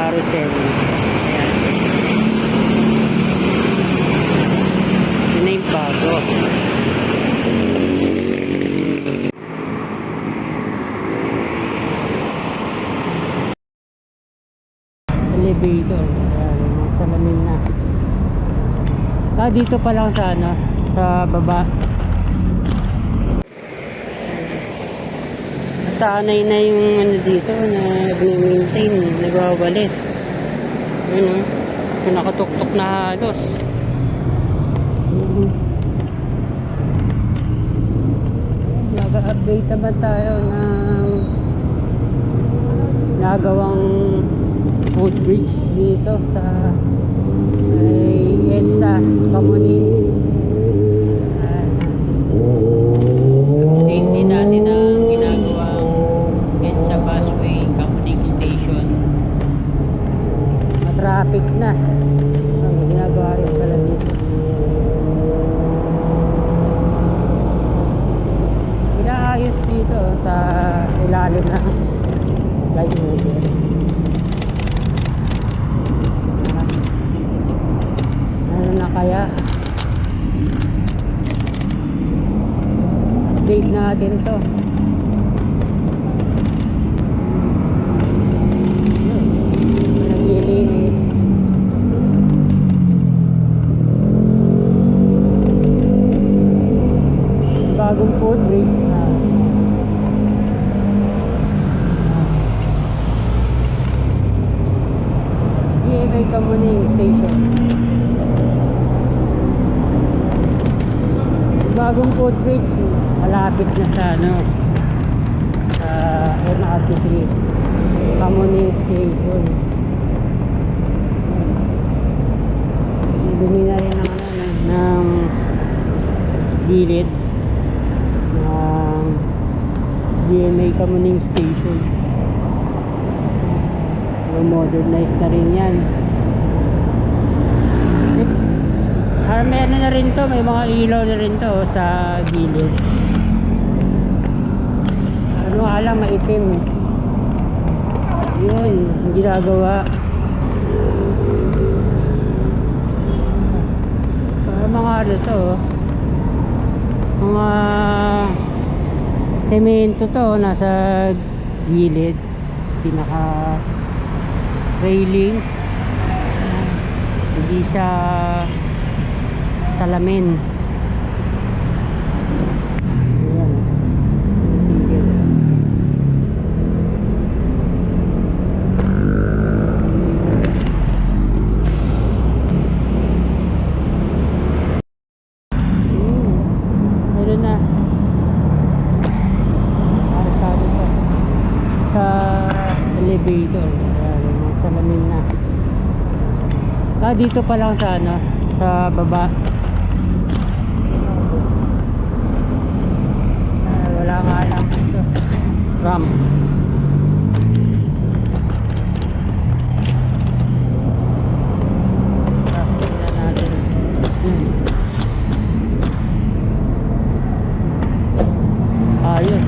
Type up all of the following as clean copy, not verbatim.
carousel. Ayan. Yun na yung bago. Elevator. Ayan, mga salamin na. Dito pa lang sa ano, sa baba. Sanay na yung ano dito na nag-maintain, nagwawalis. Yun o, nakatuktok na halos. Nag-update naman tayo ng nagawang footbridge dito sa EDSA Kamuning. Update din natin ang ginagawang EDSA Busway Kamuning Station. Matraffic na ang ginagawa rin pala dito. Inaayos dito sa ilalim ng flyover. Ano na kaya? Update natin to. Naglilinis. Bagong footbridge na. GMA Kamuning Station. Bagong footbridge, malapit na sa ano, sa MRT3 Kamuning Station. Dumi na rin ng ano, ng gilid ng GMA Kamuning Station. Modernize na rin yan. May ano na rin to, may mga ilaw na rin to sa gilid. Ano alam, maitim. Yun, ang ginagawa. Mga ano to, mga semento to, nasa gilid. Pinaka railings. Hindi siya salamin. Ayan. Meron na. Arsado pa sa elevator. Ayan, salamin na. Dito pa lang sa ano, sa baba. Wala nga lang ito. Ramp. Tingnan natin. Ayos.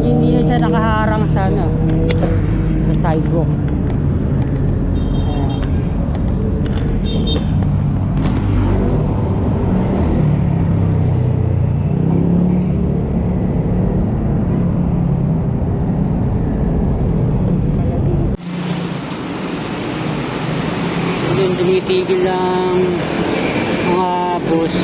Hindi na siya nakaharang sa ano, sa sidewalk. Tumitigil lang mga bus.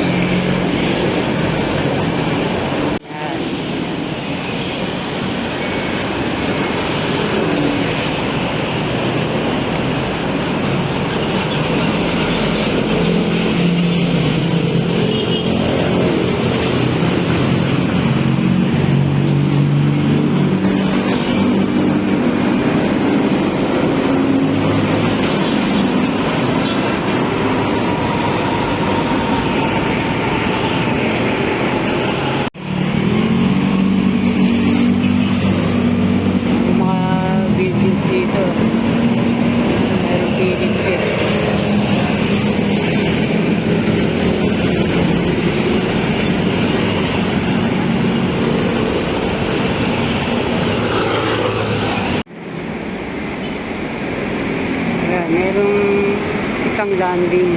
landing.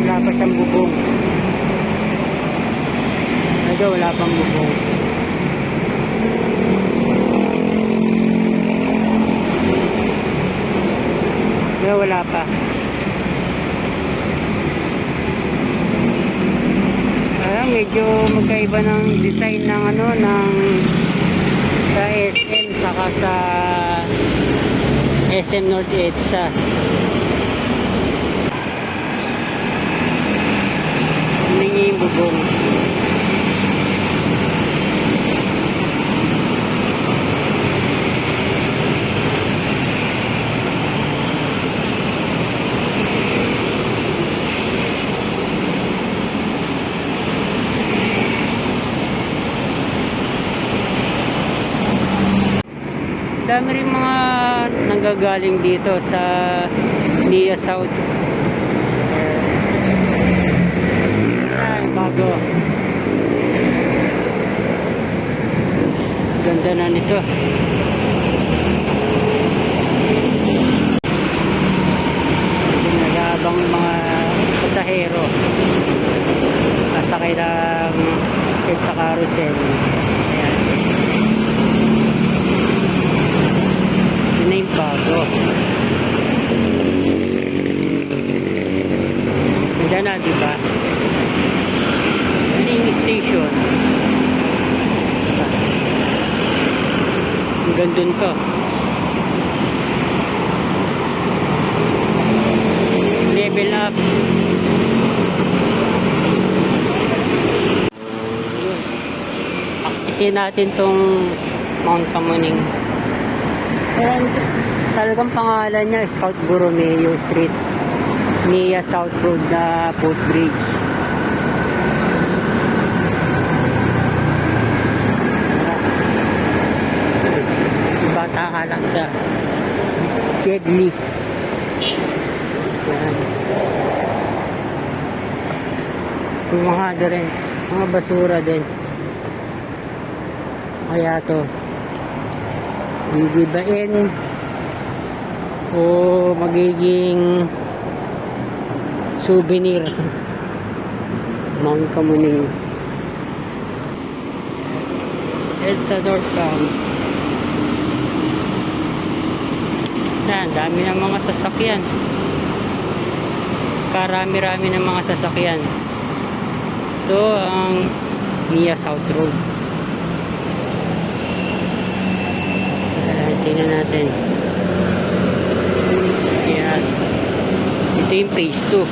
Wala pa siyang bubong. Ito, wala pang bubong. Ito, wala pa. Medyo magkaiba ng design ng ano, ng sa SM saka sa SM North EDSA. Humingi yung bubong. Dami rin mga nanggagaling dito sa NIA South. Bago. Ganda na nito. Nag-aabang yung mga pasahero. Kasakay ng EDSA carousel. Ayan. Yun na yung bago. Nandiyan na, diba? Station. Hanggang dun to. Level up. Akitin natin tong Mount Kamuning. Ayan, talagang pangalan niya Scout Borromeo Street, NIA South Road na footbridge. Bata ka lang sa Kedli. Yan. Yung mga rin, mga basura din. Kaya to didibain o magiging souvenir. Mount Kamuning. EDSA Northbound. Yan, dami ng mga sasakyan. Karami-rami ng mga sasakyan. Ito ang NIA South Road. Tingnan natin. Yan. Ito yung phase 2.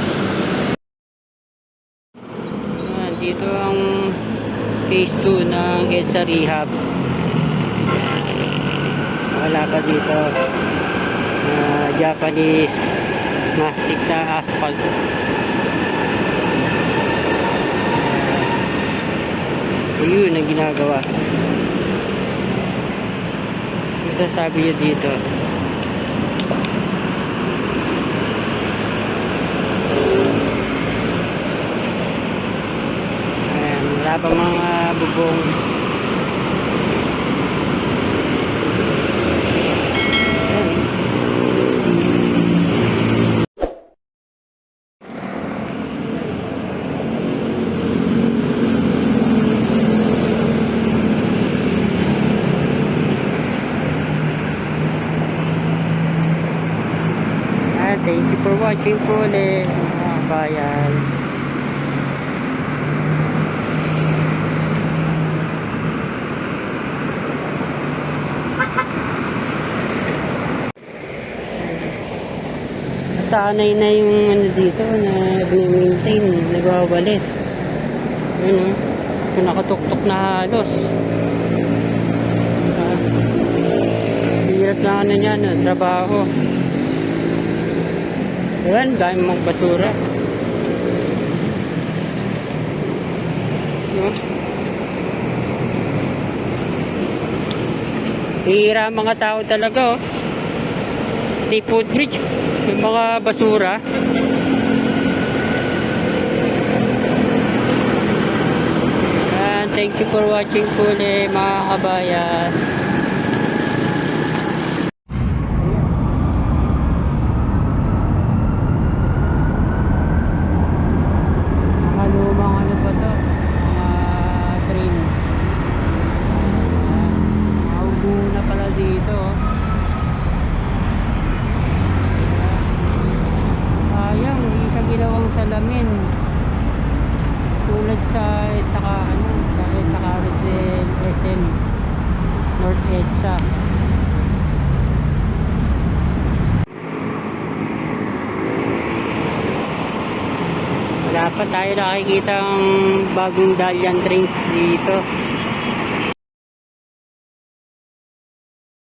Yan, dito ang phase 2 ng EDSA Rehab. Wala pa dito. Japanese mastic na asphalt. Yun ang ginagawa. Ito sabi niya dito. Ayan, wala pa mga bubong. Thank you for watching po ulit mga bayan. Sanay na yung ano dito na i-maintain, nagwawalis. Yun o, nakatuktok na halos. Hirap na ano niya, no, trabaho. Ayan, dahil mong basura. No? Hihira ang mga tao talaga, oh. Di footbridge, yung mga basura. And thank you for watching po ulit mga kabayan. pa tayo nakikita ang bagong Dalian trains dito.